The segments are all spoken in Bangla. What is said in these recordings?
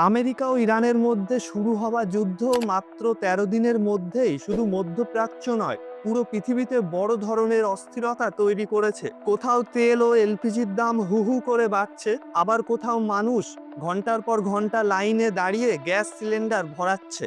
আমেরিকা ও ইরানের মধ্যে শুরু হওয়া যুদ্ধ মাত্র ১৩ দিনের মধ্যেই শুধু মধ্যপ্রাচ্য নয়, পুরো পৃথিবীতে বড় ধরনের অস্থিরতা তৈরি করেছে। কোথাও তেল ও এলপিজির দাম হু হু করে বাড়ছে, আবার কোথাও মানুষ ঘন্টার পর ঘন্টা লাইনে দাঁড়িয়ে গ্যাস সিলিন্ডার ভরাচ্ছে।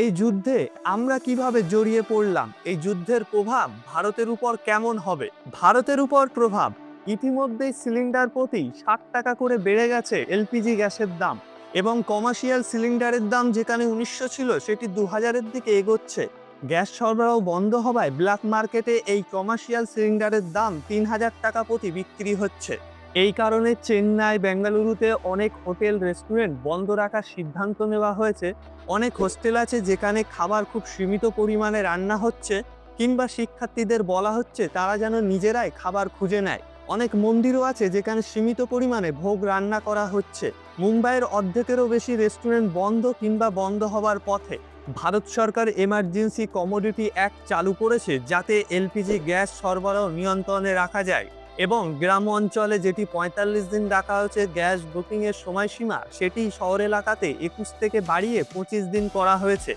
এই যুদ্ধে আমরা কিভাবে জড়িয়ে পড়লাম? এই যুদ্ধের প্রভাব ভারতের উপর কেমন হবে? ভারতের উপর প্রভাব, ইতিমধ্যেই সিলিন্ডার প্রতি ৬০ টাকা করে বেড়ে গেছে এলপিজি গ্যাসের দাম, এবং কমার্শিয়াল সিলিন্ডারের দাম যেখানে ১৯০০ ছিল সেটি ২০০০-এর দিকে এগোচ্ছে। গ্যাস সরবরাহ বন্ধ হওয়ায় ব্ল্যাক মার্কেটে এই কমার্শিয়াল সিলিন্ডারের দাম ৩০০০ টাকা প্রতি বিক্রি হচ্ছে। এই কারণে চেন্নাই, বেঙ্গালুরুতে অনেক হোটেল রেস্টুরেন্ট বন্ধ রাখার সিদ্ধান্ত নেওয়া হয়েছে। অনেক হোস্টেল আছে যেখানে খাবার খুব সীমিত পরিমাণে রান্না হচ্ছে, কিংবা শিক্ষার্থীদের বলা হচ্ছে তারা যেন নিজেরাই খাবার খুঁজে নেয়। অনেক মন্দিরও আছে যেখানে সীমিত পরিমাণে ভোগ রান্না করা হচ্ছে। মুম্বাইয়ের অর্ধেকেরও বেশি রেস্টুরেন্ট বন্ধ কিংবা বন্ধ হওয়ার পথে। ভারত সরকার এমার্জেন্সি কমোডিটি অ্যাক্ট চালু করেছে যাতে এলপিজি গ্যাস সরবরাহ নিয়ন্ত্রণে রাখা যায়, এবং গ্রাম অঞ্চলে যেটি ৪৫ দিন রাখা হয়েছে গ্যাস বুকিংয়ের সময়সীমা, সেটি শহর এলাকাতে ২১ থেকে বাড়িয়ে ২৫ দিন করা হয়েছে।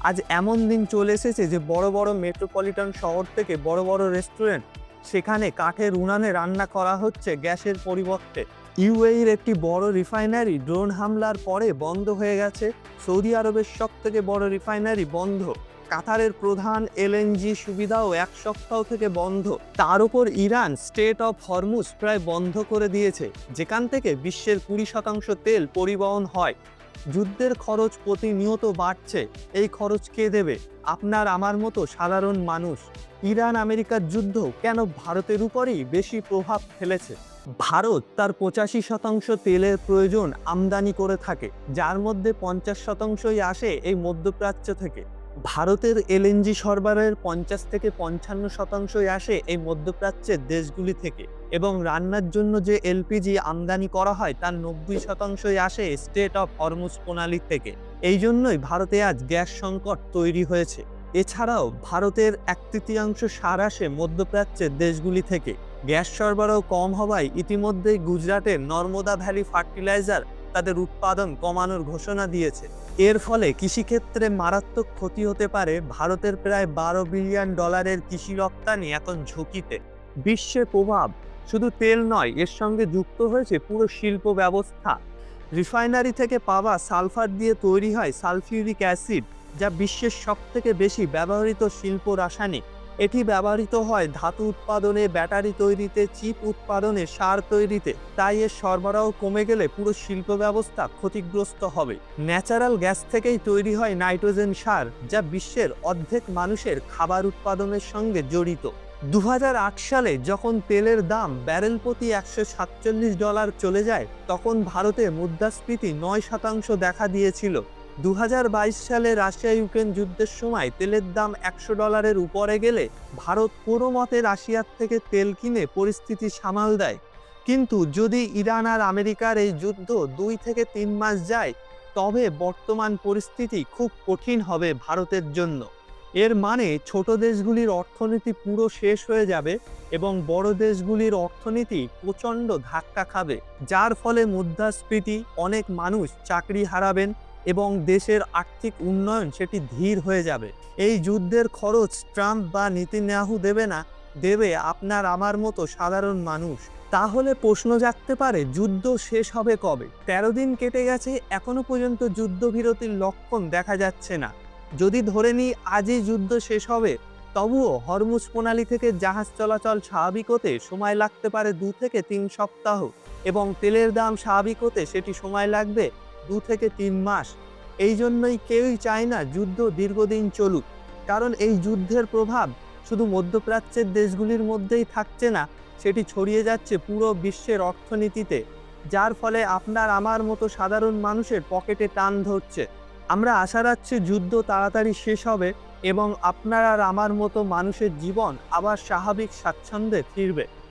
আজ এমন দিন চলে এসেছে যে বড় বড় মেট্রোপলিটন শহর থেকে বড় বড় রেস্টুরেন্ট, সেখানে কাঠের উনানে রান্না করা হচ্ছে গ্যাসের পরিবর্তে। ইউএইর একটি বড় রিফাইনারি ড্রোন হামলার পরে বন্ধ হয়ে গেছে। সৌদি আরবের সবথেকে বড় রিফাইনারি বন্ধ। কাতারের প্রধান এলএনজি সুবিধাও ১ সপ্তাহ থেকে বন্ধ। তার উপর ইরান স্ট্রেট অফ হরমুজ প্রায় বন্ধ করে দিয়েছে, যেখান থেকে বিশ্বের ২০% তেল পরিবহন হয়। যুদ্ধের খরচ প্রতিনিয়ত বাড়ছে। এই খরচ কে দেবে? আপনার আমার মতো সাধারণ মানুষ। ইরান আমেরিকার যুদ্ধ কেন ভারতের উপরই বেশি প্রভাব ফেলেছে? ভারত তার ৮৫% তেলের প্রয়োজন আমদানি করে থাকে, যার মধ্যে ৫০%ই আসে এই মধ্যপ্রাচ্য থেকে। ভারতের এলএনজি সরবরাহের ৫০ থেকে ৫৫%ই আসে এই মধ্যপ্রাচ্যের দেশগুলি থেকে, এবং রান্নার জন্য যে এলপিজি আমদানি করা হয় তার ৯০%ই আসে স্ট্রেট অফ হরমুজ প্রণালী থেকে। এই জন্যই ভারতে আজ গ্যাস সংকট তৈরি হয়েছে। এছাড়াও ভারতের ১/৩ সার আসে মধ্যপ্রাচ্যের দেশগুলি থেকে। গ্যাস সরবরাহ কম হওয়ায় ইতিমধ্যেই গুজরাটের নর্মদা ভ্যালি ফার্টিলাইজার তাদের উৎপাদন কমানোর ঘোষণা দিয়েছে। এর ফলে কৃষিক্ষেত্রে মারাত্মক ক্ষতি হতে পারে। ভারতের প্রায় $১২ বিলিয়ন কৃষি রপ্তানি এখন ঝুঁকিতে। বিশ্বের প্রভাব শুধু তেল নয়, এর সঙ্গে যুক্ত হয়েছে পুরো শিল্প ব্যবস্থা। রিফাইনারি থেকে পাওয়া সালফার দিয়ে তৈরি হয় সালফিউরিক অ্যাসিড, যা বিশ্বের সবথেকে বেশি ব্যবহৃত শিল্প রাসায়নিক। এটি ব্যবহৃত হয় ধাতু উৎপাদনে, ব্যাটারি তৈরিতে, চিপ উৎপাদনে, সার তৈরিতে। তাই এর সরবরাহ কমে গেলে পুরো শিল্প ব্যবস্থা ক্ষতিগ্রস্ত হবে। ন্যাচারাল গ্যাস থেকেই তৈরি হয় নাইট্রোজেন সার, যা বিশ্বের অর্ধেক মানুষের খাবার উৎপাদনের সঙ্গে জড়িত। ২০০৮ সালে যখন তেলের দাম ব্যারেল প্রতি $১৪৭ চলে যায়, তখন ভারতে মুদ্রাস্ফীতি ৯% দেখা দিয়েছিল। ২০২২ সালে রাশিয়া ইউক্রেন যুদ্ধের সময় তেলের দাম $১০০ উপরে গেলে ভারত কোনো মতে রাশিয়ার থেকে তেল কিনে পরিস্থিতি সামাল দেয়। কিন্তু যদি ইরান আর আমেরিকার এই যুদ্ধ ২ থেকে ৩ মাস যায়, তবে বর্তমান পরিস্থিতি খুব কঠিন হবে ভারতের জন্য। এর মানে ছোট দেশগুলির অর্থনীতি পুরো শেষ হয়ে যাবে, এবং বড় দেশগুলির অর্থনীতি প্রচণ্ড ধাক্কা খাবে, যার ফলে মুদ্রাস্ফীতি, অনেক মানুষ চাকরি হারাবেন, এবং দেশের আর্থিক উন্নয়ন সেটি ধীর হয়ে যাবে। এই যুদ্ধের খরচ ট্রাম্প বা নেতানিয়াহু দেবে না, দেবে আপনার আমার মতো সাধারণ মানুষ। তাহলে প্রশ্ন জাগতে পারে, যুদ্ধ শেষ হবে কবে? ১৩ দিন কেটে গেছে, এখনো পর্যন্ত যুদ্ধবিরতির লক্ষণ দেখা যাচ্ছে না। যদি ধরে নিই আজই যুদ্ধ শেষ হবে, তবুও হরমুজ প্রণালী থেকে জাহাজ চলাচল স্বাভাবিক হতে সময় লাগতে পারে ২ থেকে ৩ সপ্তাহ, এবং তেলের দাম স্বাভাবিক হতে সেটি সময় লাগবে ২ থেকে ৩ মাস। এই জন্যই কেউই চায় না যুদ্ধ দীর্ঘদিন চলুক, কারণ এই যুদ্ধের প্রভাব শুধু মধ্যপ্রাচ্যের দেশগুলির মধ্যেই থাকছে না, সেটি ছড়িয়ে যাচ্ছে পুরো বিশ্বের অর্থনীতিতে, যার ফলে আপনার আমার মতো সাধারণ মানুষের পকেটে টান ধরছে। আমরা আশা রাখছি যুদ্ধ তাড়াতাড়ি শেষ হবে, এবং আপনার আর আমার মতো মানুষের জীবন আবার স্বাভাবিক স্বাচ্ছন্দ্যে ফিরবে।